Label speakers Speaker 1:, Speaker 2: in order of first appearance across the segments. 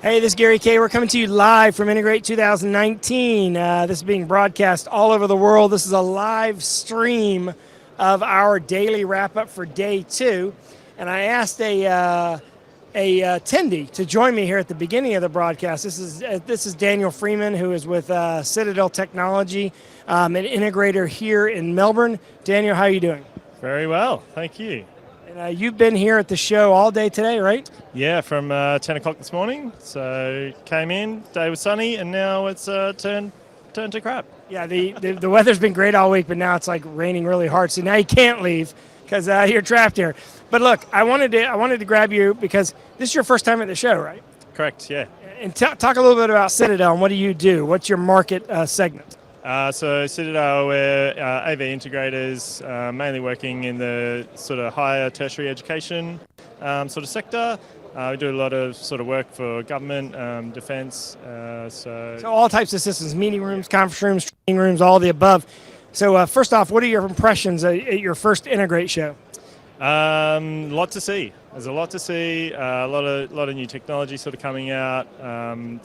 Speaker 1: Hey, this is Gary Kay. We're coming to you live from Integrate 2019. This is being broadcast all over the world. This is a live stream of our daily wrap-up for day 2. And I asked a attendee to join me here at the beginning of the broadcast. This is Daniel Freeman, who is with Citadel Technology, an integrator here in Melbourne. Daniel, how are you doing?
Speaker 2: Very well, thank you.
Speaker 1: And you've been here at the show all day today, right?
Speaker 2: Yeah, from 10 o'clock this morning. So came in, day was sunny, and now it's turned to crap.
Speaker 1: Yeah, the weather's been great all week, but now it's like raining really hard. So now you can't leave because you're trapped here. But look, I wanted to grab you because this is your first time at the show, right?
Speaker 2: Correct, yeah.
Speaker 1: And talk a little bit about Citadel and what do you do? What's your market segment?
Speaker 2: So Citadel, we're AV integrators, mainly working in the sort of higher tertiary education sort of sector. We do a lot of sort of work for government, defence. So
Speaker 1: all types of systems, meeting rooms, conference rooms, training rooms, all the above. So first off, what are your impressions at your first Integrate show?
Speaker 2: Lot to see. There's a lot to see. A lot of new technology sort of coming out.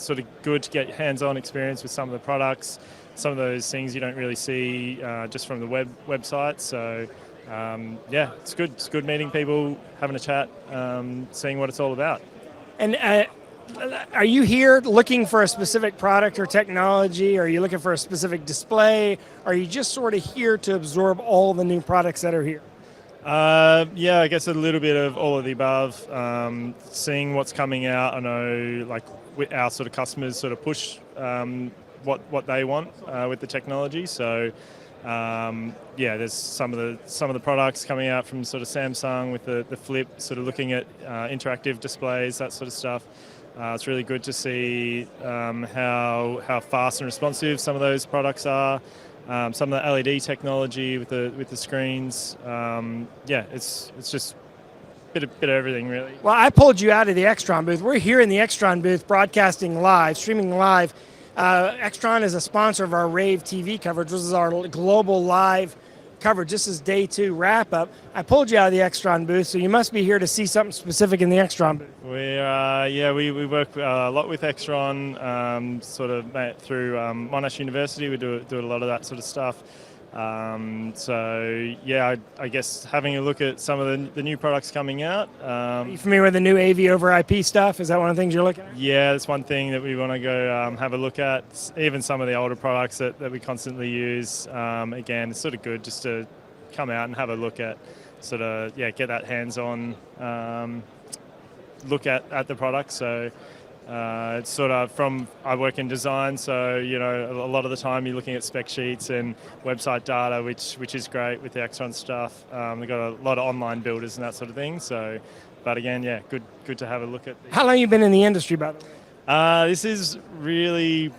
Speaker 2: Sort of good to get hands-on experience with some of the products. Some of those things you don't really see just from the website. So yeah, it's good. It's good meeting people, having a chat, seeing what it's all about.
Speaker 1: And are you here looking for a specific product or technology? Are you looking for a specific display? Are you just sort of here to absorb all the new products that are here?
Speaker 2: Yeah, I guess a little bit of all of the above. Seeing what's coming out. I know, like, our sort of customers sort of push what they want with the technology. So yeah, there's some of the products coming out from sort of Samsung with the Flip, sort of looking at interactive displays, that sort of stuff. It's really good to see how fast and responsive some of those products are. Some of the LED technology with the screens. Yeah, it's just a bit of everything, really.
Speaker 1: Well, I pulled you out of the Extron booth. We're here in the Extron booth, broadcasting live, streaming live. Extron is a sponsor of our rAVe TV coverage. This is our global live coverage. This is day 2 wrap-up. I pulled you out of the Extron booth, so you must be here to see something specific in the Extron booth.
Speaker 2: We work a lot with Extron, sort of through Monash University. We do a lot of that sort of stuff. So yeah, I guess having a look at some of the new products coming out.
Speaker 1: Are you familiar with the new AV over IP stuff? Is that one of the things you're looking at?
Speaker 2: Yeah, that's one thing that we want to go have a look at. Even some of the older products that we constantly use. Again, it's sort of good just to come out and have a look at, sort of, yeah, get that hands-on look at the product. So it's sort of I work in design, so you know, a lot of the time you're looking at spec sheets and website data, which is great with the Extron stuff. We've got a lot of online builders and that sort of thing. So, but again, yeah, good to have a look at.
Speaker 1: How long have you been in the industry, by the way?
Speaker 2: This is really,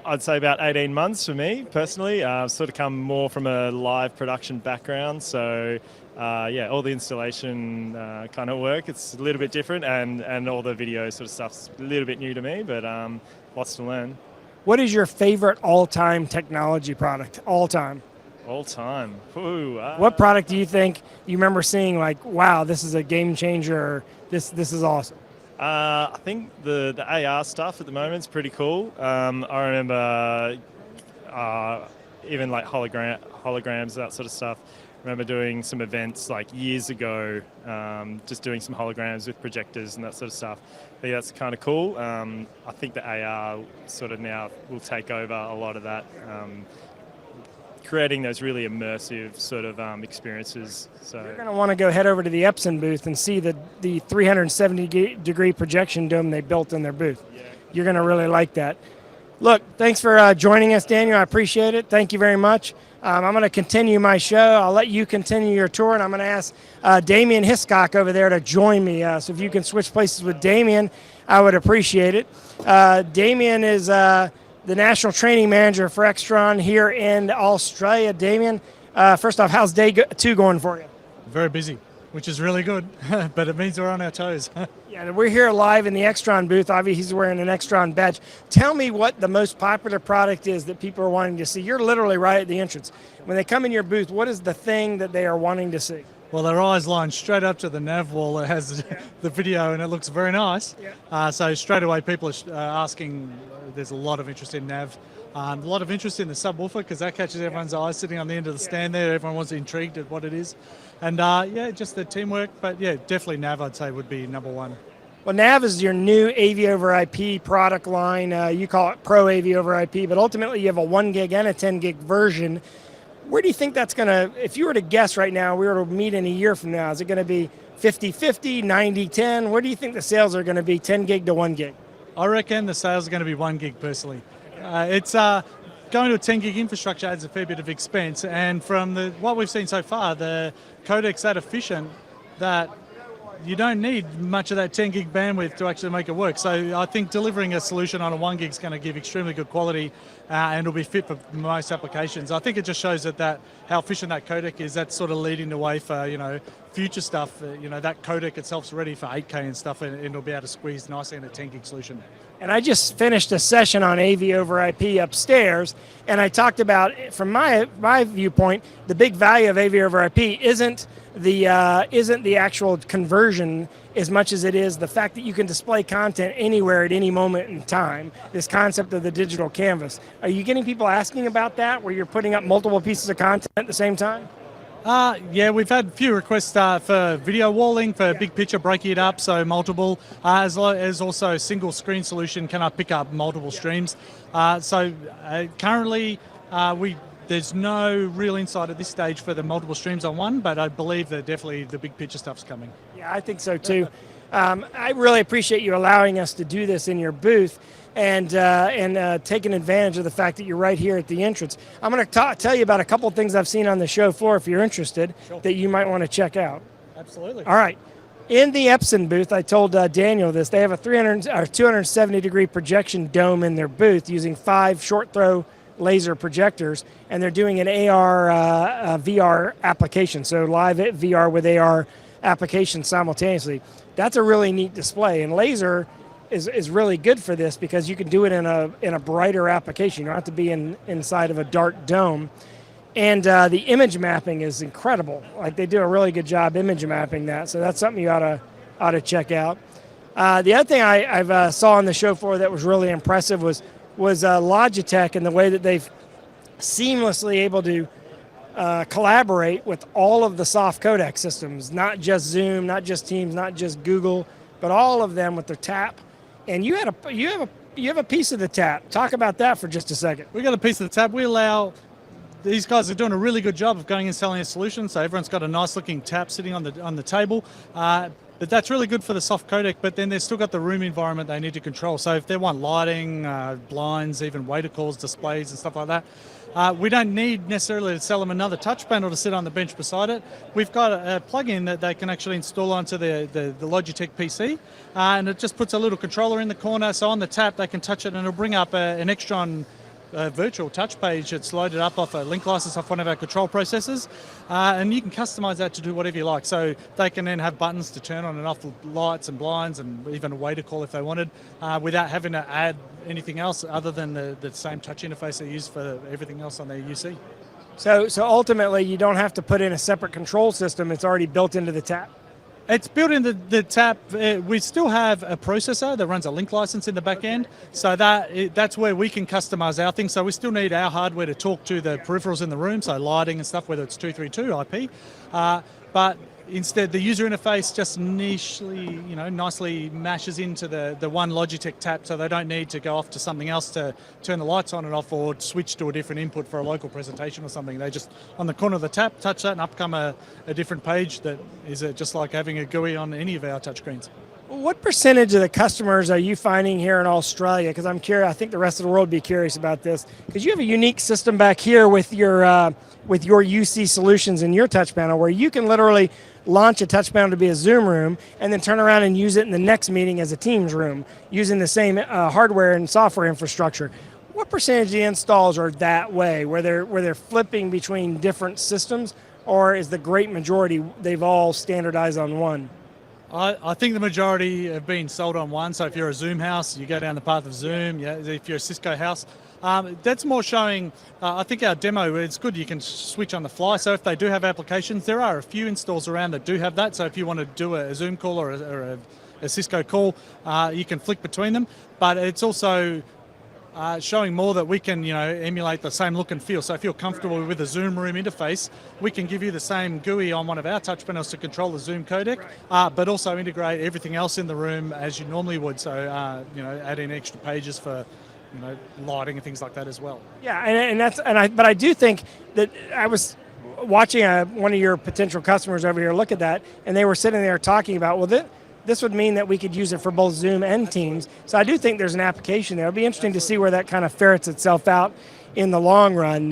Speaker 2: I'd say, about 18 months for me personally. I've sort of come more from a live production background, so. Yeah, all the installation kind of work, it's a little bit different, and all the video sort of stuff's a little bit new to me, but lots to learn.
Speaker 1: What is your favorite all-time technology product, all-time?
Speaker 2: All-time? Ooh,
Speaker 1: what product do you think you remember seeing like, wow, this is a game changer, or this is awesome?
Speaker 2: I think the AR stuff at the moment is pretty cool. I remember even like holograms, that sort of stuff. I remember doing some events like years ago, just doing some holograms with projectors and that sort of stuff. I think that's kind of cool. I think the AR sort of now will take over a lot of that, creating those really immersive sort of experiences. So
Speaker 1: you're going to want to go head over to the Epson booth and see the 370-degree projection dome they built in their booth.
Speaker 2: Yeah.
Speaker 1: You're going to really like that. Look, thanks for joining us, Daniel. I appreciate it. Thank you very much. I'm going to continue my show. I'll let you continue your tour, and I'm going to ask Damien Hiscock over there to join me. So if you can switch places with Damien, I would appreciate it. Damien is the National Training Manager for Extron here in Australia. Damien, first off, how's day 2 going for you?
Speaker 3: Very busy, which is really good, but it means we're on our toes.
Speaker 1: Yeah, we're here live in the Extron booth. Obviously, he's wearing an Extron badge. Tell me what the most popular product is that people are wanting to see. You're literally right at the entrance. When they come in your booth, what is the thing that they are wanting to see?
Speaker 3: Well, their eyes line straight up to the nav wall that has the video, and it looks very nice. So straight away people are asking, there's a lot of interest in nav. A lot of interest in the subwoofer because that catches everyone's eyes sitting on the end of the stand there. Everyone was intrigued at what it is. And just the teamwork. But yeah, definitely nav I'd say would be number one.
Speaker 1: Well, NAV is your new AV over IP product line. You call it Pro AV over IP, but ultimately you have a 1 gig and a 10 gig version. Where do you think that's going to, if you were to guess right now, we were to meet in a year from now, is it going to be 50-50, 90-10? Where do you think the sales are going to be 10 gig to 1 gig?
Speaker 3: I reckon the sales are going to be 1 gig personally. It's going to a 10 gig infrastructure adds a fair bit of expense, and from what we've seen so far, the codec's that efficient that you don't need much of that 10 gig bandwidth to actually make it work. So I think delivering a solution on a 1 gig is going to give extremely good quality and it'll be fit for most applications. I think it just shows that how efficient that codec is. That's sort of leading the way for future stuff. That codec itself's ready for 8K and stuff, and it'll be able to squeeze nicely in a 10 gig solution.
Speaker 1: And I just finished a session on AV over IP upstairs, and I talked about, from my viewpoint, the big value of AV over IP isn't the actual conversion as much as it is the fact that you can display content anywhere at any moment in time. This concept of the digital canvas. Are you getting people asking about that, where you're putting up multiple pieces of content at the same time?
Speaker 3: Yeah, we've had a few requests for video walling, for big picture, breaking it up, so multiple, as well as also single screen solution, can I pick up multiple streams? Currently, there's no real insight at this stage for the multiple streams on one, but I believe that definitely the big picture stuff's coming. Yeah,
Speaker 1: I think so too. I really appreciate you allowing us to do this in your booth and taking advantage of the fact that you're right here at the entrance. I'm going to tell you about a couple of things I've seen on the show floor, if you're interested, that you might want to check out.
Speaker 3: Absolutely.
Speaker 1: All right. In the Epson booth, I told Daniel this, they have a 270-degree projection dome in their booth using 5 short-throw laser projectors, and they're doing an AR VR application, so live VR with AR applications simultaneously. That's a really neat display, and laser is really good for this because you can do it in a brighter application. You don't have to be inside of a dark dome. And the image mapping is incredible. Like, they do a really good job image mapping that, so that's something you ought to check out. The other thing I've saw on the show floor that was really impressive was Logitech and the way that they've seamlessly able to collaborate with all of the soft codec systems, not just Zoom, not just Teams, not just Google, but all of them with their tap. And you have a piece of the tap. Talk about that for just a second.
Speaker 3: We got a piece of the tap. We allow, these guys are doing a really good job of going and selling a solution. So everyone's got a nice looking tap sitting on the table. But that's really good for the soft codec, but then they've still got the room environment they need to control. So if they want lighting, blinds, even waiter calls, displays and stuff like that, we don't need necessarily to sell them another touch panel to sit on the bench beside it. We've got a plug-in that they can actually install onto the Logitech PC, and it just puts a little controller in the corner, so on the tap they can touch it and it'll bring up an Extron virtual touch page that's loaded up off a link license off one of our control processors, and you can customize that to do whatever you like. So they can then have buttons to turn on and off lights and blinds and even a waiter call if they wanted, without having to add anything else other than the same touch interface they use for everything else on their UC.
Speaker 1: So ultimately you don't have to put in a separate control system, it's already built into the tap.
Speaker 3: It's built in the tap. We still have a processor that runs a link license in the back end, so that's where we can customize our things. So we still need our hardware to talk to the peripherals in the room, so lighting and stuff, whether it's 232 IP. But instead, the user interface just nichely, nicely mashes into the one Logitech tap, so they don't need to go off to something else to turn the lights on and off or switch to a different input for a local presentation or something. They just, on the corner of the tap, touch that and up come a different page that is just like having a GUI on any of our touchscreens.
Speaker 1: What percentage of the customers are you finding here in Australia? Because I'm curious, I think the rest of the world would be curious about this, because you have a unique system back here with your UC solutions in your touch panel, where you can literally launch a touch panel to be a Zoom room and then turn around and use it in the next meeting as a Teams room using the same hardware and software infrastructure. What percentage of the installs are that way, where they're flipping between different systems, or is the great majority they've all standardized on one?
Speaker 3: I think the majority have been sold on one. So if you're a Zoom house, you go down the path of Zoom. Yeah, if you're a Cisco house, That's more showing, I think our demo, it's good, you can switch on the fly. So if they do have applications, there are a few installs around that do have that. So if you want to do a Zoom call or a Cisco call, you can flick between them. But it's also showing more that we can, emulate the same look and feel. So if you're comfortable with the Zoom room interface, we can give you the same GUI on one of our touch panels to control the Zoom codec, but also integrate everything else in the room as you normally would. So, add in extra pages for, lighting and things like that as well.
Speaker 1: Yeah, but I do think that I was watching one of your potential customers over here look at that, and they were sitting there talking about, well, this would mean that we could use it for both Zoom and Teams. So I do think there's an application there. It'll be interesting to see where that kind of ferrets itself out in the long run.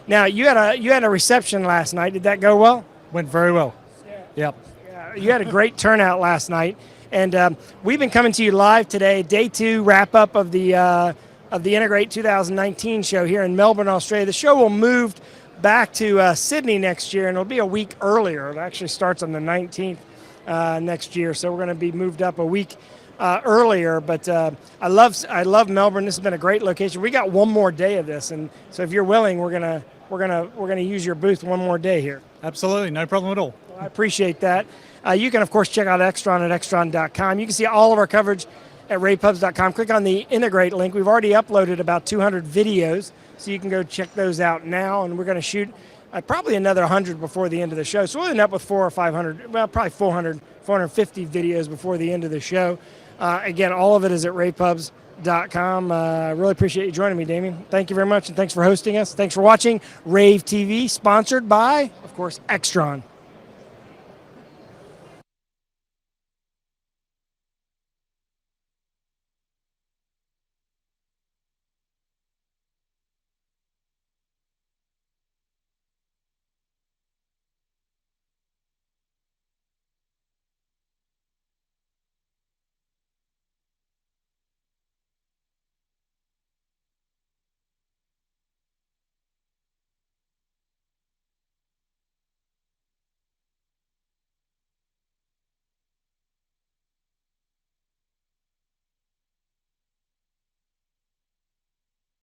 Speaker 1: Now, you had a reception last night. Did that go well?
Speaker 3: Went very well.
Speaker 1: Yeah.
Speaker 3: Yep.
Speaker 1: Yeah, you had a great turnout last night. And we've been coming to you live today, day 2 wrap-up of the Integrate 2019 show here in Melbourne, Australia. The show will move back to Sydney next year, and it'll be a week earlier. It actually starts on the 19th. Next year, so we're going to be moved up a week earlier. But I love Melbourne. This has been a great location. We got one more day of this, and so if you're willing, we're gonna use your booth one more day here.
Speaker 3: Absolutely, no problem at all.
Speaker 1: Well, I appreciate that. You can of course check out Extron at extron.com. You can see all of our coverage at ravepubs.com. Click on the Integrate link. We've already uploaded about 200 videos, so you can go check those out now. And we're going to shoot probably another 100 before the end of the show. So we'll end up with 400 or 500, well, probably 400, 450 videos before the end of the show. Again, all of it is at rAVepubs.com. Really appreciate you joining me, Damien. Thank you very much, and thanks for hosting us. Thanks for watching rAVe TV, sponsored by, of course, Extron.